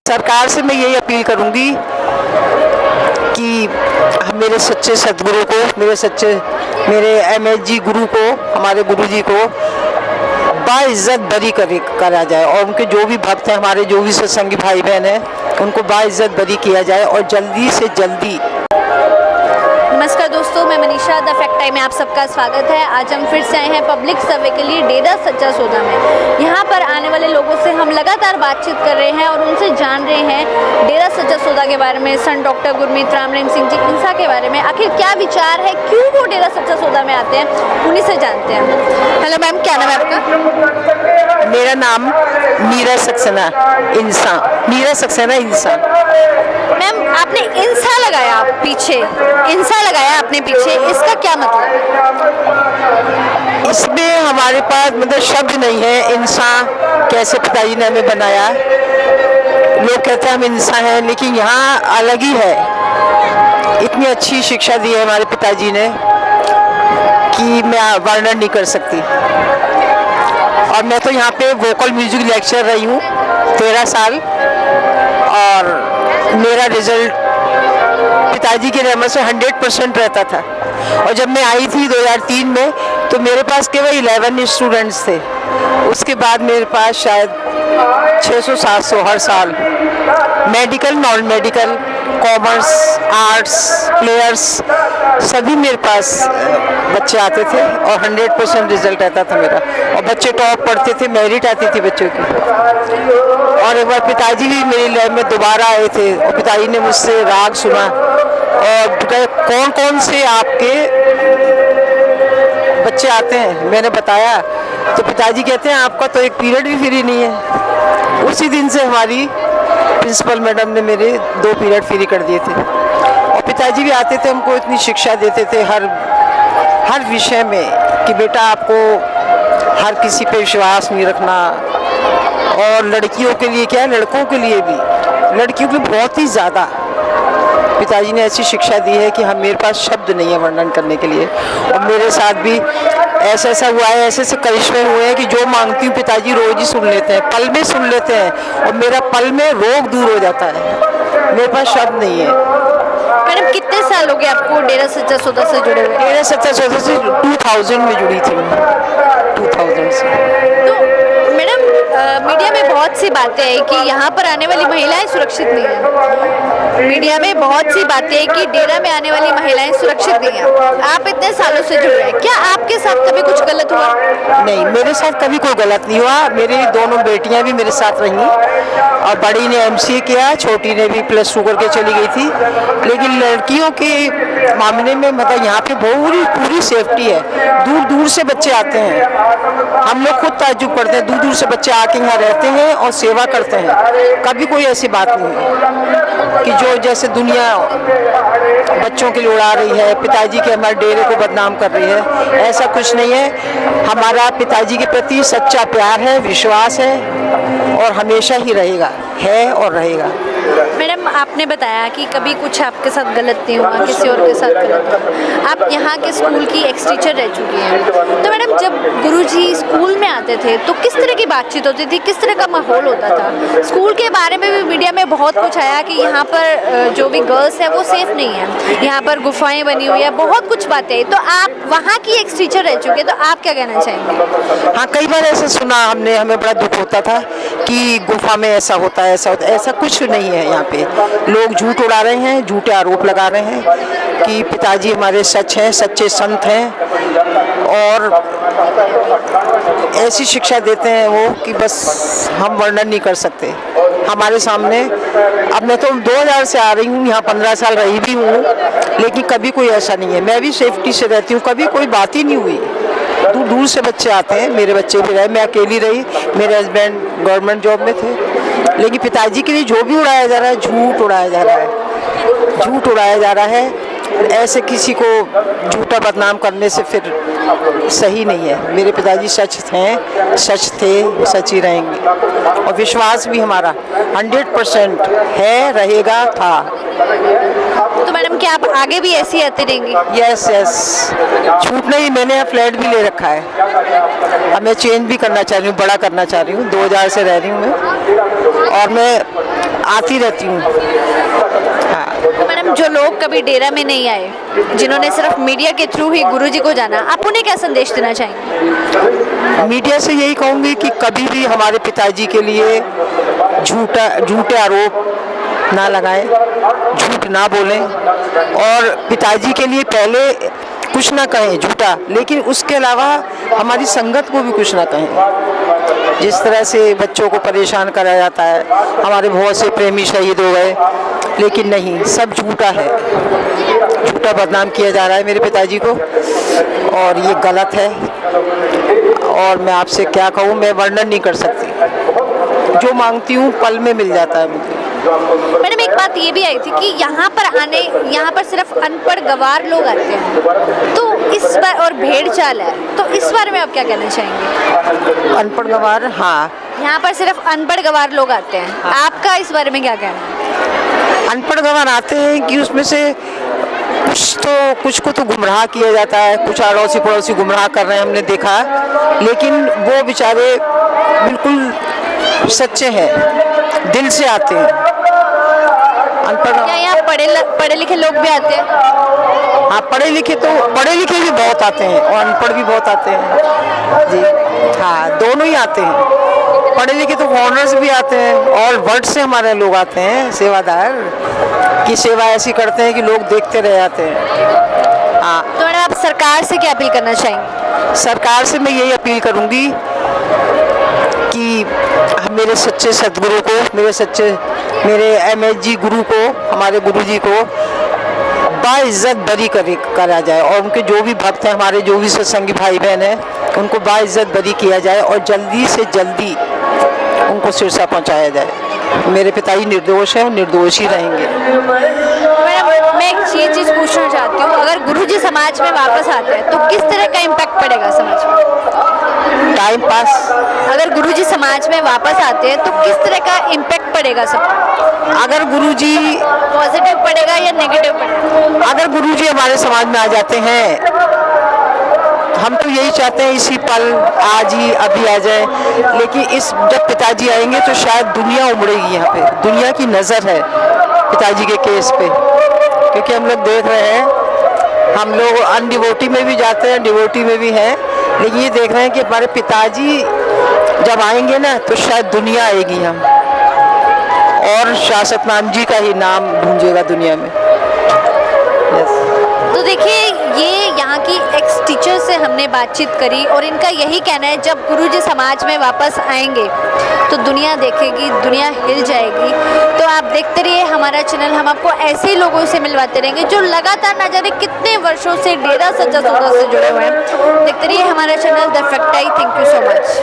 सरकार से मैं यही अपील करूंगी कि मेरे सच्चे सदगुरु को, मेरे एमएचजी गुरु को, हमारे गुरुजी को बाइज्जत बरी करा जाए और उनके जो भी भक्त हैं, हमारे जो भी सत्संगी भाई बहन हैं, उनको बाइज्जत बरी किया जाए और जल्दी से जल्दी। नमस्कार दोस्तों, मैं मनीषा द फैक्ट टाइम में आप सबका स्वागत है। आज हम फिर से आए हैं पब्लिक सर्वे के लिए डेरा सच्चा सौदा में। यहाँ पर आने वाले लोगों से हम लगातार बातचीत कर रहे हैं और उनसे जान रहे हैं डेरा सच्चा सौदा के बारे में, संत डॉक्टर गुरमीत राम रहीम सिंह जी इंसा के बारे में। आखिर क्या विचार है, क्यों वो डेरा सच्चा सौदा में आते हैं, उन्हीं से जानते हैं। हेलो मैम, क्या नाम है आपका? मेरा नाम मीरा सक्सेना इंसा। मैम, आपने इंसा लगाया पीछे, इंसा लगाया अपने पीछे, इसका क्या मतलब? इसमें हमारे पास मतलब शब्द नहीं है। इंसान कैसे पिताजी ने हमें बनाया, लोग कहते हैं हम इंसान हैं, लेकिन यहाँ अलग ही है। इतनी अच्छी शिक्षा दी है हमारे पिताजी ने कि मैं वर्णन नहीं कर सकती। और मैं तो यहाँ पे वोकल म्यूजिक लेक्चर रही हूँ 13 साल और मेरा रिजल्ट पिताजी की रहमत से 100% रहता था। और जब मैं आई थी 2003 में तो मेरे पास केवल 11 स्टूडेंट्स थे। उसके बाद मेरे पास शायद 600-700 हर साल, medical, non medical, commerce, arts players सभी मेरे पास बच्चे आते थे और 100% रिजल्ट आता था मेरा। और बच्चे टॉप पढ़ते थे, मेरिट आती थी बच्चों की। और एक बार पिताजी भी मेरी लैब में दोबारा आए थे और पिताजी ने मुझसे राग सुना और कौन कौन से आपके बच्चे आते हैं, मैंने बताया तो पिताजी कहते हैं आपका तो एक पीरियड भी फ्री नहीं है। उसी दिन से हमारी प्रिंसिपल मैडम ने मेरे 2 पीरियड फ्री कर दिए थे। और पिताजी भी आते थे, हमको इतनी शिक्षा देते थे हर विषय में कि बेटा आपको हर किसी पे विश्वास नहीं रखना। और लड़कियों के लिए क्या, लड़कों के लिए भी, लड़कियों के बहुत ही ज़्यादा पिताजी ने ऐसी शिक्षा दी है कि हम, मेरे पास शब्द नहीं है वर्णन करने के लिए। और मेरे साथ भी ऐसा हुआ है, ऐसे करिश्मे हुए हैं कि जो मांगती हूँ पिताजी रोज ही सुन लेते हैं, पल में सुन लेते हैं और मेरा पल में रोग दूर हो जाता है। मेरे पास शब्द नहीं है। मैडम, कितने साल हो गए आपको डेरा सच्चा सौदा से जुड़े हुए? डेरा सच्चा सौदा से 2000 में जुड़ी थी मैं, 2000 से। तो मैडम, मीडिया में बहुत सी बातें हैं कि यहाँ पर आने वाली महिलाएं सुरक्षित नहीं है। मीडिया में बहुत सी बातें हैं कि डेरा में आने वाली महिलाएं सुरक्षित नहीं है। आप इतने सालों से जुड़े हैं, क्या आपके साथ कभी कुछ गलत हुआ? नहीं, मेरे साथ कभी कोई गलत नहीं हुआ। मेरी दोनों बेटियां भी मेरे साथ रहीं और बड़ी ने MCA किया, छोटी ने भी +2 करके चली गई थी। लेकिन लड़कियों के मामले में मतलब यहाँ पे पूरी सेफ्टी है। दूर दूर से बच्चे आते हैं, हम लोग खुद ताज्जुब करते हैं, दूर दूर से बच्चे आके यहाँ रहते हैं और सेवा करते हैं। कभी कोई ऐसी बात नहीं है कि जो जैसे दुनिया बच्चों के लिए उड़ा रही है, पिताजी के हमारे डेरे को बदनाम कर रही है, ऐसा कुछ नहीं है। हमारा पिताजी के प्रति सच्चा प्यार है, विश्वास है और हमेशा ही रहेगा, है और रहेगा। मैडम, आपने बताया कि कभी कुछ आपके साथ गलत नहीं हुआ, किसी और के साथ गलत हुआ। आप यहाँ के स्कूल की एक्स टीचर रह चुकी हैं, तो मैडम जब गुरुजी स्कूल में आते थे तो किस तरह की बातचीत होती थी, किस तरह का माहौल होता था? स्कूल के बारे में भी मीडिया में बहुत कुछ आया कि यहाँ पर जो भी गर्ल्स है वो सेफ नहीं है, यहाँ पर गुफाएं बनी हुई है, बहुत कुछ बातें। तो आप वहाँ की एक्स टीचर रह चुके, तो आप क्या कहना चाहेंगे? हाँ, कई बार ऐसे सुना हमने, हमें बड़ा दुख होता था कि गुफा में ऐसा होता है, ऐसा होता है। ऐसा कुछ नहीं है। यहाँ पे लोग झूठ उड़ा रहे हैं, झूठे आरोप लगा रहे हैं कि पिताजी हमारे सच हैं, सच्चे संत हैं और ऐसी शिक्षा देते हैं वो कि बस हम वर्णन नहीं कर सकते। हमारे सामने, अब मैं तो 2000 से आ रही हूँ यहाँ, 15 साल रही भी हूँ, लेकिन कभी कोई ऐसा नहीं है। मैं भी सेफ्टी से रहती हूँ, कभी कोई बात ही नहीं हुई। दूर दूर से बच्चे आते हैं, मेरे बच्चे भी रहे, मैं अकेली रही, मेरे हस्बैंड गवर्नमेंट जॉब में थे। लेकिन पिताजी के लिए जो भी उड़ाया जा रहा है, झूठ उड़ाया जा रहा है, झूठ उड़ाया जा रहा है। ऐसे किसी को झूठा बदनाम करने से फिर सही नहीं है। मेरे पिताजी सच हैं, सच थे, सच ही रहेंगे और विश्वास भी हमारा 100% है, रहेगा, था। तो मैडम, क्या आप आगे भी ऐसी आती रहेंगी? यस, छूट नहीं। मैंने फ्लैट भी ले रखा है, अब मैं चेंज भी करना चाह रही हूँ, बड़ा करना चाह रही हूँ। 2000 से रह रही हूँ मैं। और मैं आती रहती हूँ। हाँ। तो मैडम, जो लोग कभी डेरा में नहीं आए, जिन्होंने सिर्फ मीडिया के थ्रू ही गुरुजी को जाना, आप उन्हें क्या संदेश देना चाहेंगे? मीडिया से यही कहूँगी कि कभी भी हमारे पिताजी के लिए झूठे आरोप ना लगाएं, झूठ ना बोलें, और पिताजी के लिए पहले कुछ ना कहें झूठा, लेकिन उसके अलावा हमारी संगत को भी कुछ ना कहें। जिस तरह से बच्चों को परेशान करा जाता है, हमारे बहुत से प्रेमी शहीद हो गए, लेकिन नहीं, सब झूठा है, झूठा बदनाम किया जा रहा है मेरे पिताजी को, और ये गलत है। और मैं आपसे क्या कहूँ, मैं वर्णन नहीं कर सकती, जो मांगती हूँ पल में मिल जाता है मुझे। मैडम, एक बात ये भी आई थी कि यहाँ पर सिर्फ अनपढ़ गवार लोग आते हैं, तो इस बार, और भेड़ चाल है, तो इस बारे में आप क्या कहना चाहेंगे? अनपढ़ गवार, हाँ, यहाँ पर सिर्फ अनपढ़ गवार लोग आते हैं, आपका इस बारे में क्या कहना है? अनपढ़ गवार आते हैं कि उसमें से कुछ को तो गुमराह किया जाता है, कुछ अड़ोसी पड़ोसी गुमराह कर रहे हैं, हमने देखा, लेकिन वो बेचारे बिल्कुल सच्चे हैं, दिल से आते हैं। क्या यहाँ पढ़े लिखे लोग भी आते हैं? हाँ, पढ़े लिखे भी बहुत आते हैं और अनपढ़ भी बहुत आते हैं जी। हाँ, दोनों ही आते हैं, पढ़े लिखे तो फॉरेनर्स भी आते हैं, और वर्ल्ड से हमारे लोग आते हैं, सेवादार की सेवा ऐसी करते हैं कि लोग देखते रह जाते हैं। हाँ। तो मैडम, आप सरकार से क्या अपील करना चाहेंगे? सरकार से मैं यही अपील करूँगी कि मेरे सच्चे सदगुरु को, मेरे MS गुरु को, हमारे गुरुजी को बाइज्जत बरी करा जाए, और उनके जो भी भक्त हैं, हमारे जो भी सत्संगी भाई बहन हैं, उनको बाइज्जत बरी किया जाए, और जल्दी से जल्दी उनको सिरसा पहुंचाया जाए। मेरे पिताजी निर्दोष हैं, निर्दोष ही रहेंगे। मैडम, मैं एक चीज़ पूछना चाहती हूँ, अगर गुरुजी समाज में वापस आते हैं तो किस तरह का इम्पैक्ट पड़ेगा समाज में? Time pass. अगर गुरुजी समाज में वापस आते हैं तो किस तरह का इम्पैक्ट पड़ेगा सब? अगर गुरुजी पॉजिटिव पड़ेगा या नेगेटिव पड़ेगा? अगर गुरुजी हमारे समाज में आ जाते हैं, हम तो यही चाहते हैं इसी पल, आज ही, अभी आ जाए, लेकिन जब पिताजी आएंगे तो शायद दुनिया उमड़ेगी। यहाँ पे दुनिया की नज़र है पिताजी के केस पे, क्योंकि हम लोग देख रहे हैं, हम लोग अनडिवोटी में भी जाते हैं, डिवोटी में भी हैं, लेकिन ये देख रहे हैं कि हमारे पिताजी जब आएंगे ना तो शायद दुनिया आएगी हम, और शाह सतनाम जी का ही नाम गूंजेगा दुनिया में। तो देखिए, ये यहाँ की एक्स टीचर से हमने बातचीत करी, और इनका यही कहना है, जब गुरुजी समाज में वापस आएंगे तो दुनिया देखेगी, दुनिया हिल जाएगी। तो आप देखते रहिए हमारा चैनल, हम आपको ऐसे ही लोगों से मिलवाते रहेंगे जो लगातार ना जाने कितने वर्षों से डेरा सच्चा सौदा से जुड़े हुए हैं। देखते रहिए हमारा channel the fact I. Thank you so much.